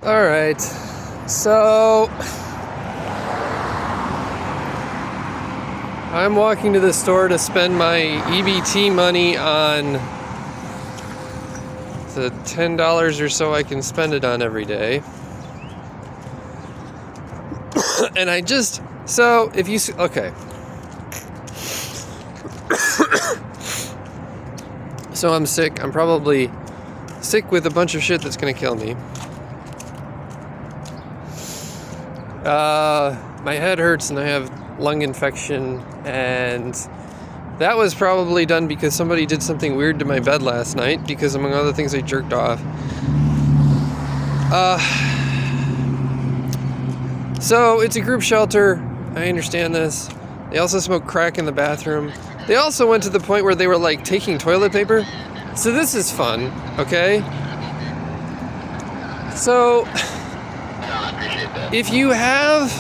Alright, so I'm walking to the store to spend my EBT money on the $10 or so I can spend it on every day. And if you, okay. So I'm sick. I'm probably sick with a bunch of shit that's gonna kill me. My head hurts and I have lung infection, and that was probably done because somebody did something weird to my bed last night, because among other things I jerked off. So it's a group shelter. I understand this. They also smoke crack in the bathroom. They also went to the point where they were like taking toilet paper. So this is fun, okay? So if you have,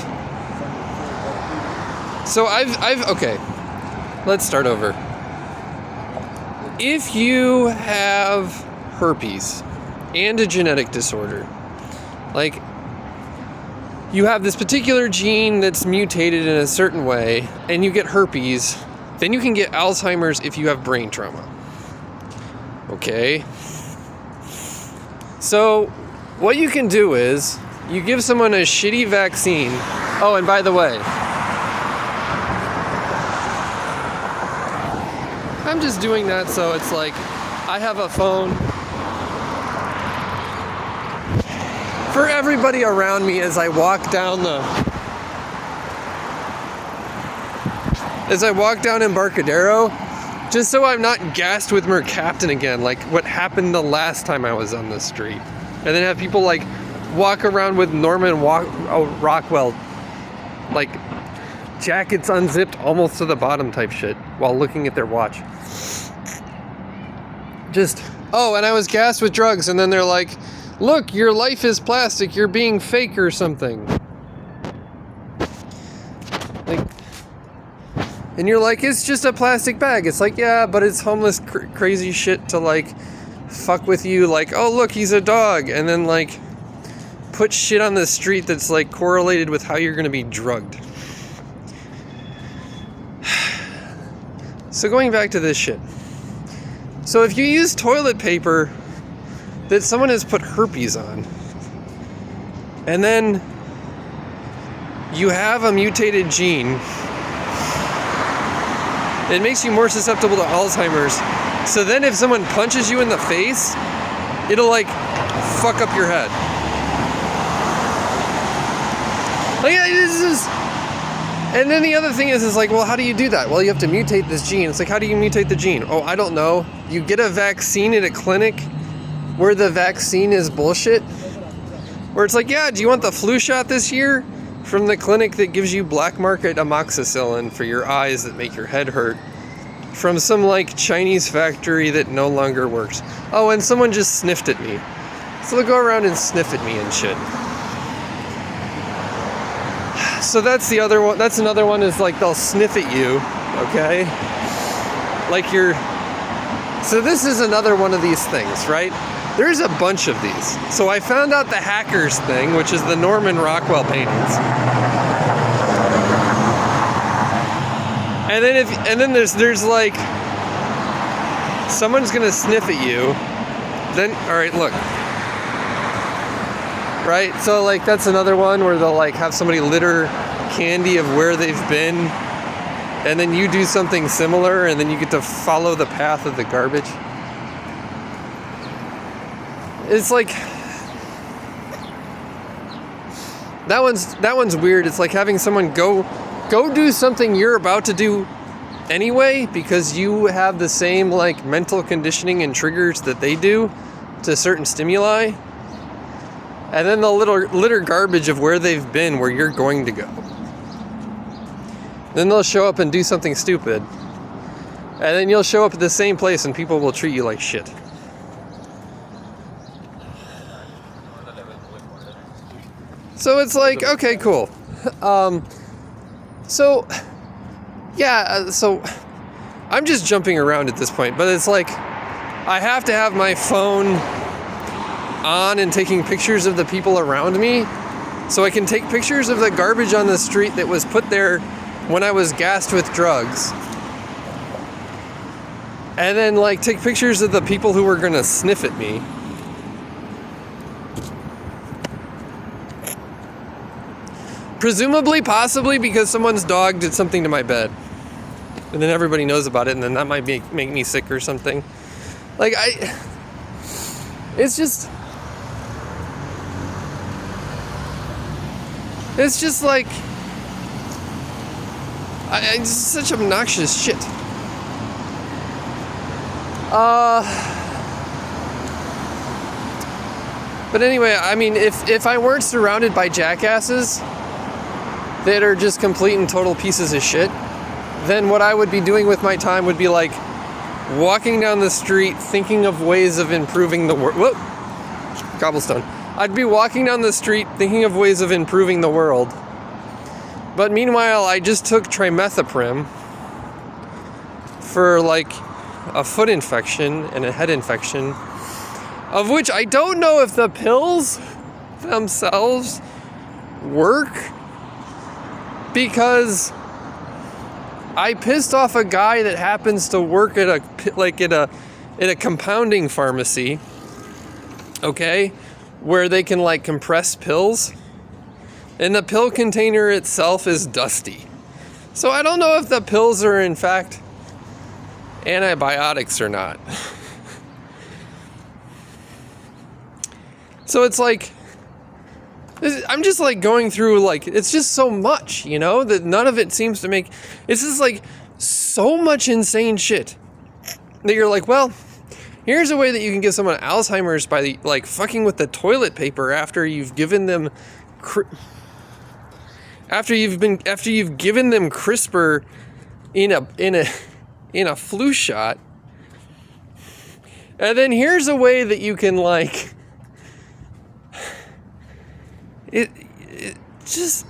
okay, let's start over. If you have herpes and a genetic disorder, like you have this particular gene that's mutated in a certain way, and you get herpes, then you can get Alzheimer's if you have brain trauma. Okay? So what you can do is you give someone a shitty vaccine. Oh, and by the way, I'm just doing that so it's like I have a phone for everybody around me as I walk down Embarcadero, just so I'm not gassed with Mercaptan again, like what happened the last time I was on the street. And then have people like walk around with Norman Rockwell, like jackets unzipped almost to the bottom type shit while looking at their watch. And I was gassed with drugs, and then they're like, look, your life is plastic, you're being fake or something. Like, and you're like, it's just a plastic bag. It's like, yeah, but it's homeless crazy shit to like fuck with you, like, oh look, he's a dog, and then like put shit on the street that's like correlated with how you're gonna be drugged. So going back to this shit. So if you use toilet paper that someone has put herpes on, and then you have a mutated gene, it makes you more susceptible to Alzheimer's. So then if someone punches you in the face, it'll like fuck up your head. Like, this is... And then the other thing is like, well, how do you do that? Well, you have to mutate this gene. It's like, how do you mutate the gene? Oh, I don't know. You get a vaccine at a clinic where the vaccine is bullshit. Where it's like, yeah, do you want the flu shot this year? From the clinic that gives you black market amoxicillin for your eyes that make your head hurt. From some like Chinese factory that no longer works. Oh, and someone just sniffed at me. So they'll go around and sniff at me and shit. So that's the other one. That's another one, is like they'll sniff at you, okay? Like so this is another one of these things, right? There's a bunch of these. So I found out the hackers thing, which is the Norman Rockwell paintings. And then there's like someone's gonna sniff at you. Then all right, look. Right? So like that's another one where they'll like have somebody litter candy of where they've been, and then you do something similar, and then you get to follow the path of the garbage. It's like that one's weird. It's like having someone go do something you're about to do anyway, because you have the same like mental conditioning and triggers that they do to certain stimuli. And then they'll litter garbage of where they've been, where you're going to go. Then they'll show up and do something stupid. And then you'll show up at the same place and people will treat you like shit. So it's like, okay, cool. So I'm just jumping around at this point, but it's like I have to have my phone on and taking pictures of the people around me. So I can take pictures of the garbage on the street that was put there when I was gassed with drugs. And then like take pictures of the people who were gonna sniff at me. Presumably, possibly because someone's dog did something to my bed. And then everybody knows about it, and then that might make me sick or something. Like, it's just like, it's such obnoxious shit. But anyway, I mean, if I weren't surrounded by jackasses that are just complete and total pieces of shit, then what I would be doing with my time would be like walking down the street thinking of ways of improving the world. Whoop! Cobblestone. I'd be walking down the street thinking of ways of improving the world. But meanwhile, I just took trimethoprim for like a foot infection and a head infection, of which I don't know if the pills themselves work, because I pissed off a guy that happens to work at a compounding pharmacy, okay, where they can like compress pills, and the pill container itself is dusty. So I don't know if the pills are in fact antibiotics or not. So it's like, I'm just like going through, like, it's just so much, you know, that none of it seems to make, it's just like so much insane shit that you're like, well, here's a way that you can give someone Alzheimer's by like fucking with the toilet paper after you've given them after you've given them CRISPR in a flu shot. And then here's a way that you can like it just,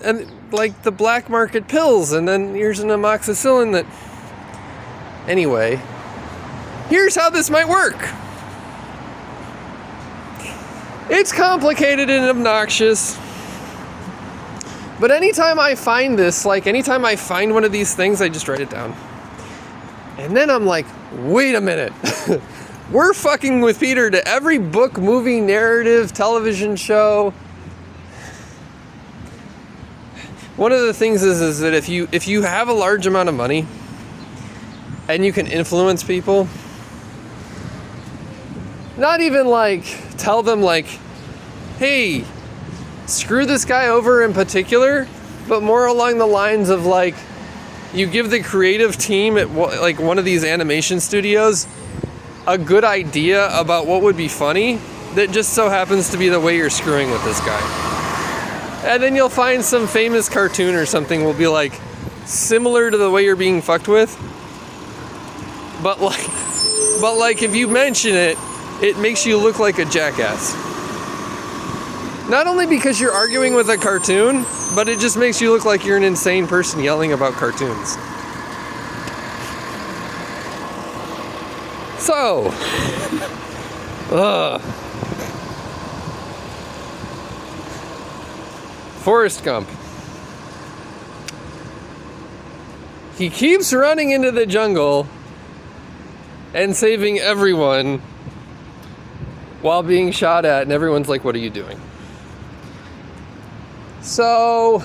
and like the black market pills, and then here's an amoxicillin that, anyway, here's how this might work. It's complicated and obnoxious, but anytime I find this, like anytime I find one of these things, I just write it down. And then I'm like, wait a minute. We're fucking with Peter to every book, movie, narrative, television show. One of the things is that if you have a large amount of money and you can influence people, not even like tell them like, hey, screw this guy over in particular, but more along the lines of like, you give the creative team at like one of these animation studios a good idea about what would be funny that just so happens to be the way you're screwing with this guy. And then you'll find some famous cartoon or something will be like similar to the way you're being fucked with. But like if you mention it, it makes you look like a jackass. Not only because you're arguing with a cartoon, but it just makes you look like you're an insane person yelling about cartoons. So, Forrest Gump. He keeps running into the jungle and saving everyone while being shot at, and everyone's like, what are you doing? So,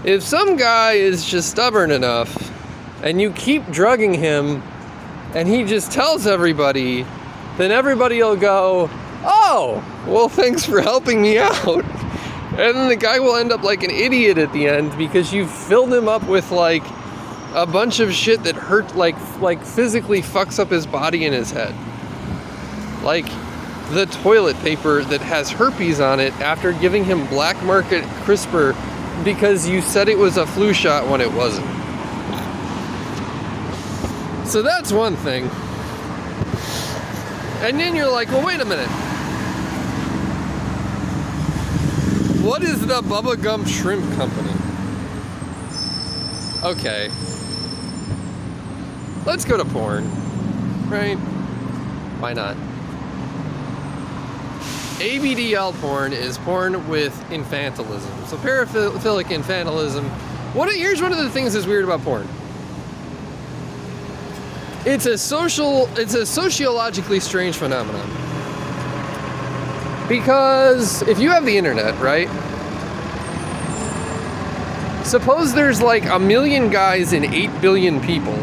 if some guy is just stubborn enough and you keep drugging him and he just tells everybody, then everybody will go, oh, well, thanks for helping me out. And then the guy will end up like an idiot at the end because you filled him up with like a bunch of shit that hurt, like physically fucks up his body and his head. Like the toilet paper that has herpes on it after giving him black market CRISPR because you said it was a flu shot when it wasn't. So that's one thing. And then you're like, well, wait a minute. What is the Bubba Gump Shrimp Company? Okay. Let's go to porn. Right? Why not? ABDL porn is porn with infantilism. So paraphilic infantilism. Here's one of the things that's weird about porn. It's a sociologically strange phenomenon. Because if you have the internet, right? Suppose there's like 1 million guys and 8 billion people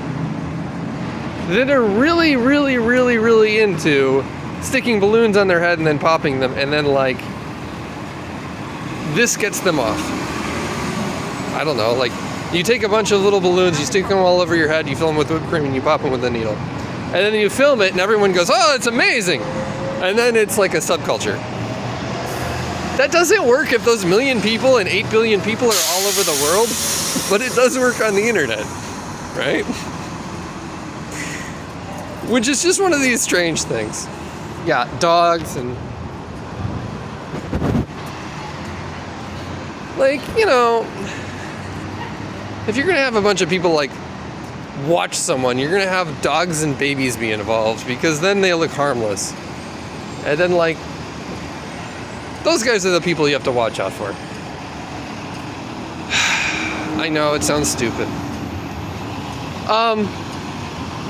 that are really, really, really, really into sticking balloons on their head and then popping them, and then like this gets them off. I don't know, like you take a bunch of little balloons, you stick them all over your head, you fill them with whipped cream, and you pop them with a needle. And then you film it and everyone goes, oh, it's amazing. And then it's like a subculture. That doesn't work if those 1 million people and 8 billion people are all over the world, but it does work on the internet, right? Which is just one of these strange things. Yeah, dogs and like, you know, if you're gonna have a bunch of people like watch someone, you're gonna have dogs and babies be involved because then they look harmless. And then like those guys are the people you have to watch out for. I know it sounds stupid.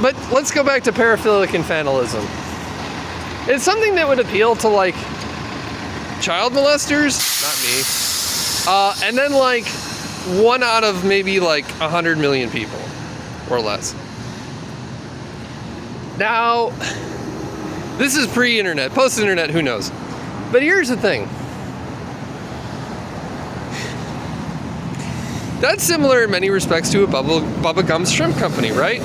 But let's go back to paraphilic infantilism. It's something that would appeal to like child molesters, not me. And then like 1 out of maybe like 100 million people or less. Now, this is pre-internet, post-internet, who knows? But here's the thing. That's similar in many respects to a Bubba Gump shrimp company, right?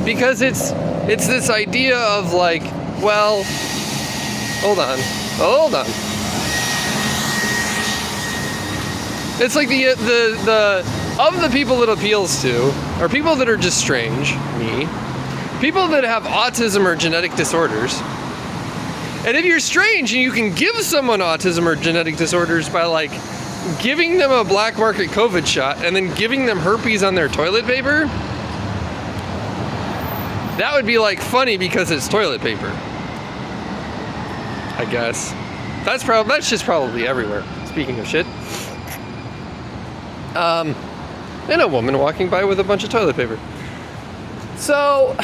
Because it's this idea of like, well, hold on. It's like the of the people it appeals to are people that are just strange, me, people that have autism or genetic disorders. And if you're strange and you can give someone autism or genetic disorders by like giving them a black market COVID shot and then giving them herpes on their toilet paper, that would be like funny because it's toilet paper. I guess. That's just probably everywhere. Speaking of shit. And a woman walking by with a bunch of toilet paper. So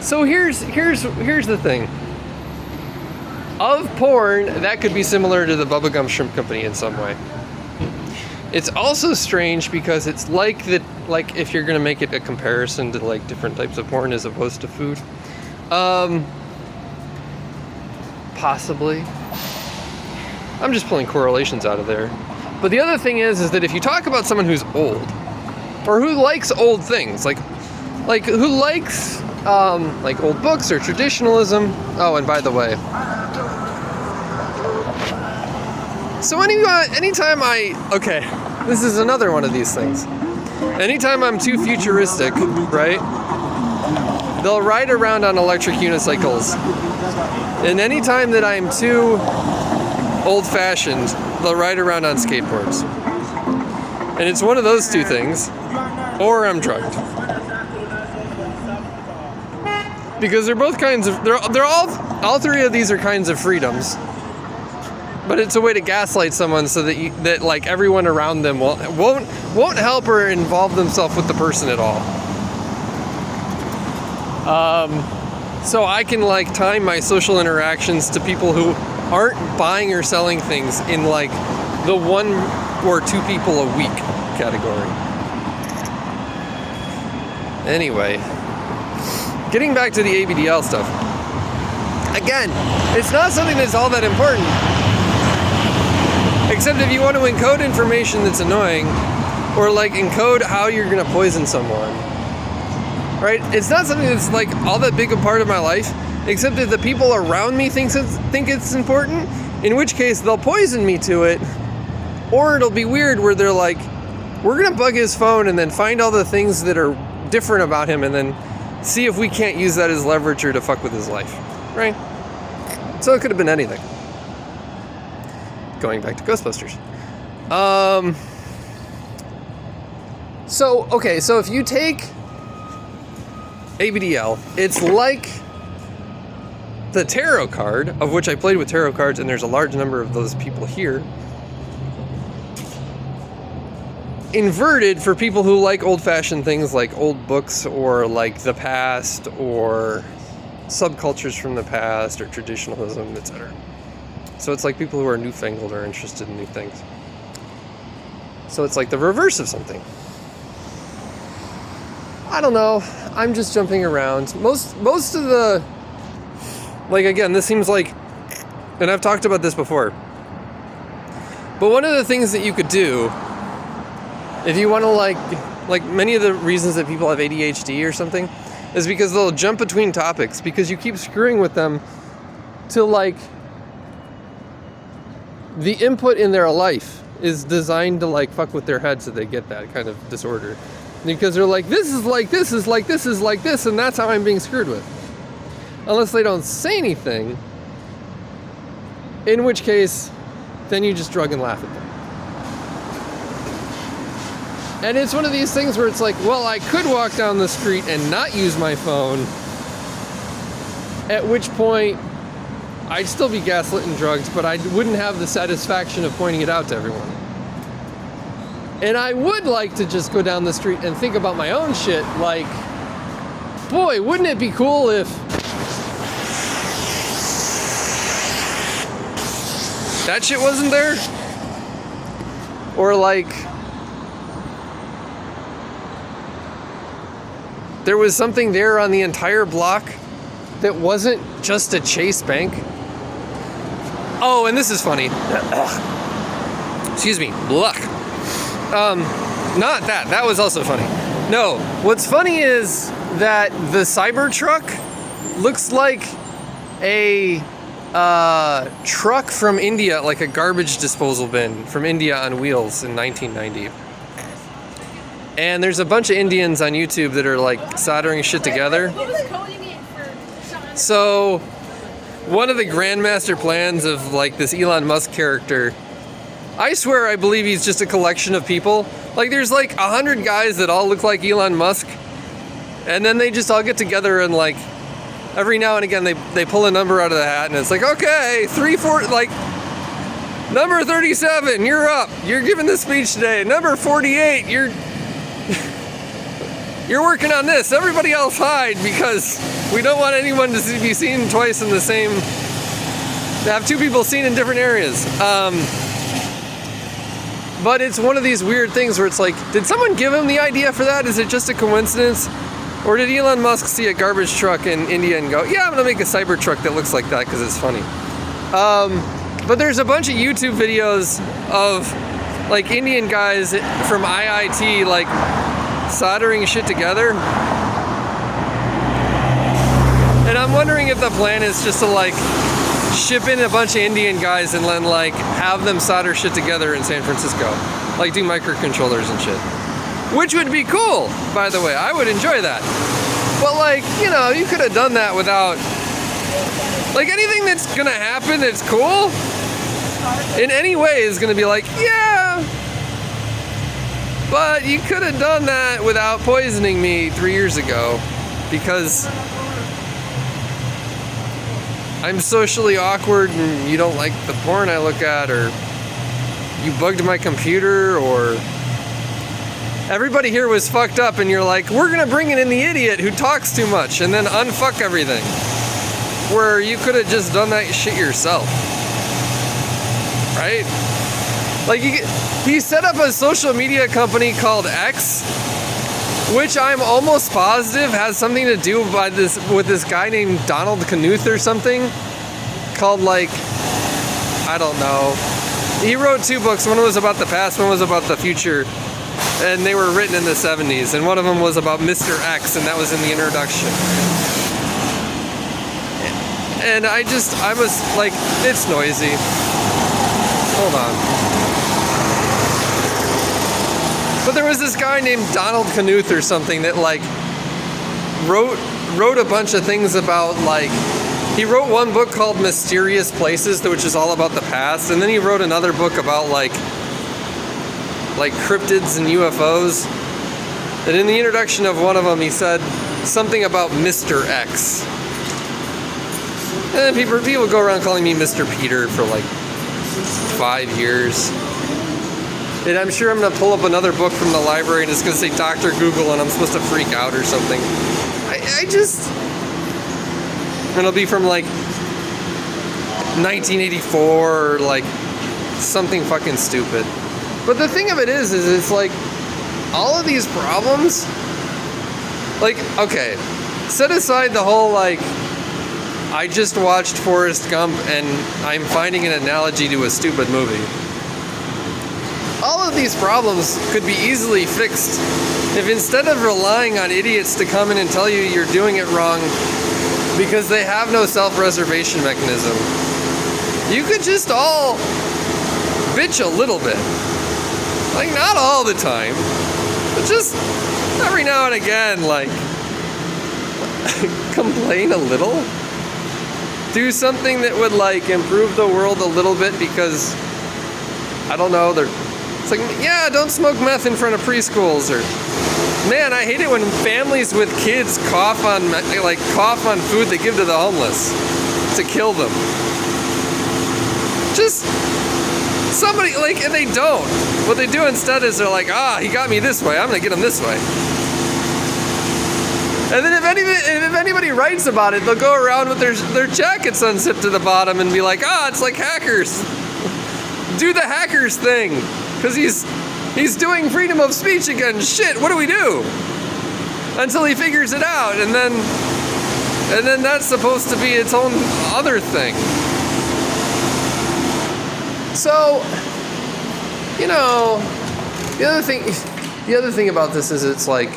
So here's the thing. Of porn, that could be similar to the Bubba Gump Shrimp Company in some way. It's also strange because it's like that, like if you're gonna make it a comparison to like different types of porn as opposed to food. Possibly. I'm just pulling correlations out of there. But the other thing is that if you talk about someone who's old, or who likes old things, like who likes like old books or traditionalism. Oh, and by the way, so anytime this is another one of these things. Anytime I'm too futuristic, right? They'll ride around on electric unicycles. And anytime that I'm too old-fashioned, they'll ride around on skateboards. And it's one of those two things, or I'm drugged. Because they're both kinds of, they're all three of these are kinds of freedoms. But it's a way to gaslight someone so that like everyone around them won't help or involve themselves with the person at all. So I can like time my social interactions to people who aren't buying or selling things in like the 1 or 2 people a week category. Anyway, getting back to the ABDL stuff. Again, it's not something that's all that important. Except if you want to encode information that's annoying, or like encode how you're gonna poison someone. Right? It's not something that's like all that big a part of my life, except that the people around me think it's important, in which case they'll poison me to it, or it'll be weird where they're like, we're gonna bug his phone and then find all the things that are different about him and then see if we can't use that as leverage or to fuck with his life, right? So it could have been anything. Going back to Ghostbusters. So if you take ABDL, it's like the tarot card, of which I played with tarot cards, and there's a large number of those people here, inverted for people who like old-fashioned things like old books or like the past or subcultures from the past or traditionalism, etc. So it's like people who are newfangled are interested in new things. So it's like the reverse of something. I don't know. I'm just jumping around. Most of the, like, again, this seems like, and I've talked about this before, but one of the things that you could do if you want to like many of the reasons that people have ADHD or something is because they'll jump between topics because you keep screwing with them to like the input in their life is designed to like fuck with their head so they get that kind of disorder. Because they're like, this is like this is like this is like this, and that's how I'm being screwed with. Unless they don't say anything, in which case, then you just shrug and laugh at them. And it's one of these things where it's like, well, I could walk down the street and not use my phone, at which point I'd still be gaslit and drugged, but I wouldn't have the satisfaction of pointing it out to everyone. And I would like to just go down the street and think about my own shit, like, boy, wouldn't it be cool if that shit wasn't there? Or like, there was something there on the entire block that wasn't just a Chase Bank. Oh, and this is funny. Excuse me. Luck. Not that. That was also funny. No, what's funny is that the Cybertruck looks like a truck from India, like a garbage disposal bin from India on wheels in 1990. And there's a bunch of Indians on YouTube that are like soldering shit together. So one of the grandmaster plans of like this Elon Musk character, I swear I believe he's just a collection of people. Like there's like 100 guys that all look like Elon Musk, and then they just all get together and like every now and again they pull a number out of the hat and it's like, okay, 3-4, like number 37, you're up. You're giving the speech today. Number 48, you're working on this. Everybody else hide because we don't want anyone to be seen twice in the same, to have two people seen in different areas. But it's one of these weird things where it's like, did someone give him the idea for that? Is it just a coincidence? Or did Elon Musk see a garbage truck in India and go, yeah, I'm gonna make a Cybertruck that looks like that because it's funny. But there's a bunch of YouTube videos of like Indian guys from IIT like soldering shit together. And I'm wondering if the plan is just to like ship in a bunch of Indian guys and then like have them solder shit together in San Francisco. Like do microcontrollers and shit. Which would be cool, by the way. I would enjoy that. But like, you know, you could have done that without, like anything that's gonna happen that's cool in any way is gonna be like, yeah, but you could have done that without poisoning me 3 years ago because I'm socially awkward and you don't like the porn I look at, or you bugged my computer, or everybody here was fucked up and you're like, we're gonna bring in the idiot who talks too much and then unfuck everything. Where you could have just done that shit yourself. Right? Like he set up a social media company called X, which I'm almost positive has something to do with this guy named Donald Knuth or something, called like, I don't know. He wrote 2 books. One was about the past, one was about the future, and they were written in the 70s. And one of them was about Mr. X, and that was in the introduction. And I was like, it's noisy. Hold on. But there was this guy named Donald Knuth or something that like wrote a bunch of things about like, he wrote one book called Mysterious Places, which is all about the past, and then he wrote another book about like cryptids and UFOs. And in the introduction of one of them, he said something about Mr. X. And then people go around calling me Mr. Peter for like 5 years. And I'm sure I'm going to pull up another book from the library and it's going to say Dr. Google and I'm supposed to freak out or something. I just... And it'll be from like 1984 or like something fucking stupid. But the thing of it is it's like all of these problems, like, okay, set aside the whole like, I just watched Forrest Gump and I'm finding an analogy to a stupid movie. All of these problems could be easily fixed if instead of relying on idiots to come in and tell you you're doing it wrong because they have no self-preservation mechanism, you could just all bitch a little bit. Like, not all the time, but just every now and again, like, complain a little. Do something that would, like, improve the world a little bit because, I don't know, it's like, yeah, don't smoke meth in front of preschools, or, man, I hate it when families with kids cough on food they give to the homeless to kill them. Just... somebody, like, and they don't. What they do instead is they're like, he got me this way, I'm gonna get him this way. And then if anybody writes about it, they'll go around with their jackets unzipped to the bottom and be like, it's like hackers. Do the hackers thing. Because he's doing freedom of speech again. Shit, what do we do? Until he figures it out, and then that's supposed to be its own other thing. So, you know, the other thing about this is it's like,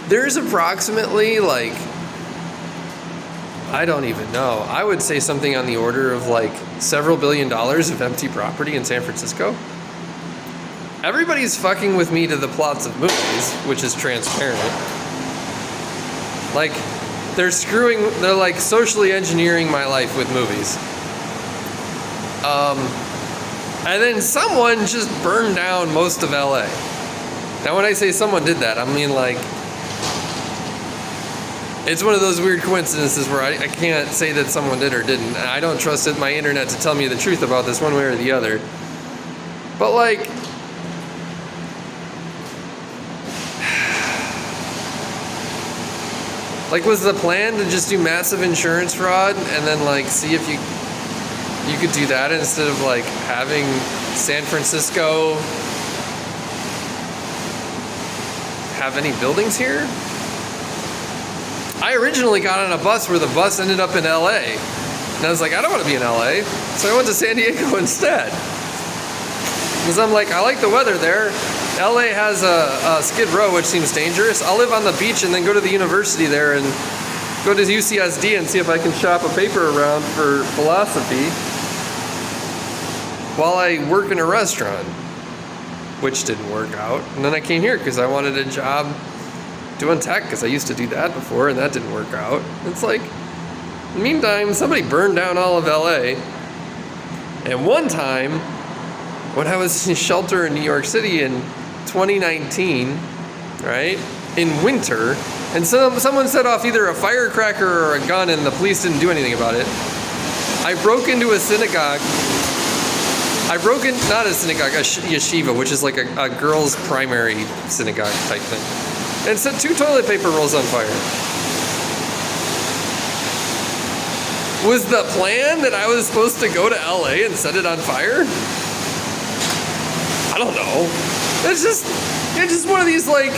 there's approximately, like, I don't even know, I would say something on the order of like several $1 billion of empty property in San Francisco. Everybody's fucking with me to the plots of movies, which is transparent. Like, they're like socially engineering my life with movies. And then someone just burned down most of LA. Now when I say someone did that, I mean like, it's one of those weird coincidences where I can't say that someone did or didn't. I don't trust my internet to tell me the truth about this one way or the other. But like, was the plan to just do massive insurance fraud and then like see if you could do that instead of like having San Francisco have any buildings here? I originally got on a bus where the bus ended up in LA. And I was like, I don't want to be in LA. So I went to San Diego instead. Because I'm like, I like the weather there. LA has a Skid Row, which seems dangerous. I'll live on the beach and then go to the university there and go to UCSD and see if I can shop a paper around for philosophy while I work in a restaurant, which didn't work out. And then I came here because I wanted a job doing tech, because I used to do that before and that didn't work out. It's like, in the meantime, somebody burned down all of LA. And one time, when I was in shelter in New York City in 2019, right, in winter, and someone set off either a firecracker or a gun and the police didn't do anything about it, I broke into a synagogue. Not a synagogue, a yeshiva, which is like a girls' primary synagogue type thing, and set 2 toilet paper rolls on fire. Was the plan that I was supposed to go to LA and set it on fire? I don't know. It's just one of these, like,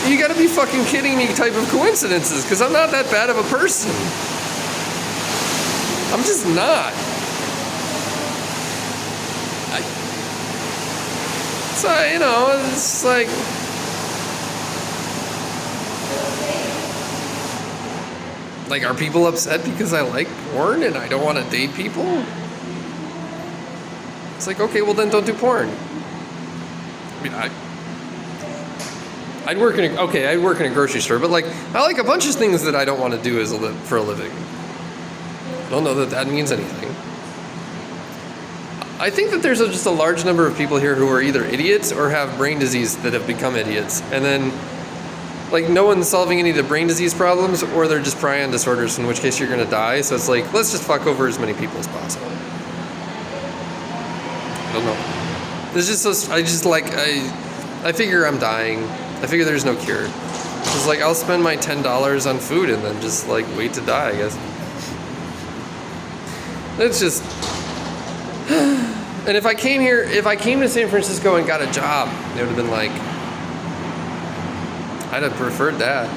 you gotta be fucking kidding me type of coincidences, because I'm not that bad of a person. I'm just not. So, you know, it's like, are people upset because I like porn and I don't want to date people? It's like, okay, well then don't do porn. I mean, I'd work in a grocery store, but like, I like a bunch of things that I don't want to do for a living. I don't know that means anything. I think that there's just a large number of people here who are either idiots or have brain disease that have become idiots. And then, like no one's solving any of the brain disease problems, or they're just prion disorders, in which case you're gonna die. So it's like, let's just fuck over as many people as possible. I don't know. There's just so, I figure I'm dying. I figure there's no cure. It's like, I'll spend my $10 on food and then just like wait to die, I guess. It's just, and if I came to San Francisco and got a job, it would have been like, I'd have preferred that.